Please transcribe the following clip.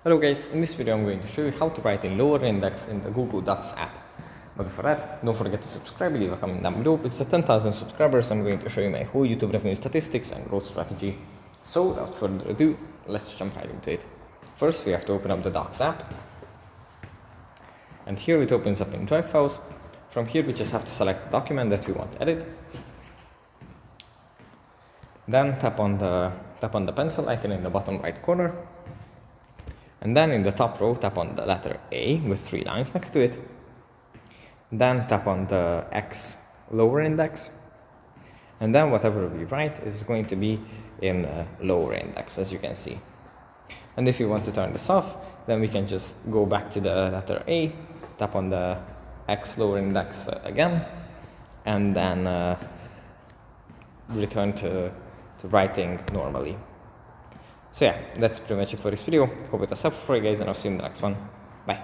Hello guys, in this video I'm going to show you how to write in lower index in the Google Docs app. But before that, don't forget to subscribe, leave a comment down below, because at 10,000 subscribers I'm going to show you my whole YouTube revenue statistics and growth strategy. So without further ado, let's jump right into it. First we have to open up the Docs app. And here it opens up in Drive files. From here we just have to select the document that we want to edit. Then tap on the pencil icon in the bottom right corner. And then in the top row, tap on the letter A with 3 lines next to it. Then tap on the X lower index. And then whatever we write is going to be in lower index, as you can see. And if you want to turn this off, then we can just go back to the letter A, tap on the X lower index again, and then return to writing normally. So yeah, that's pretty much it for this video. Hope it was helpful for you guys, and I'll see you in the next one. Bye.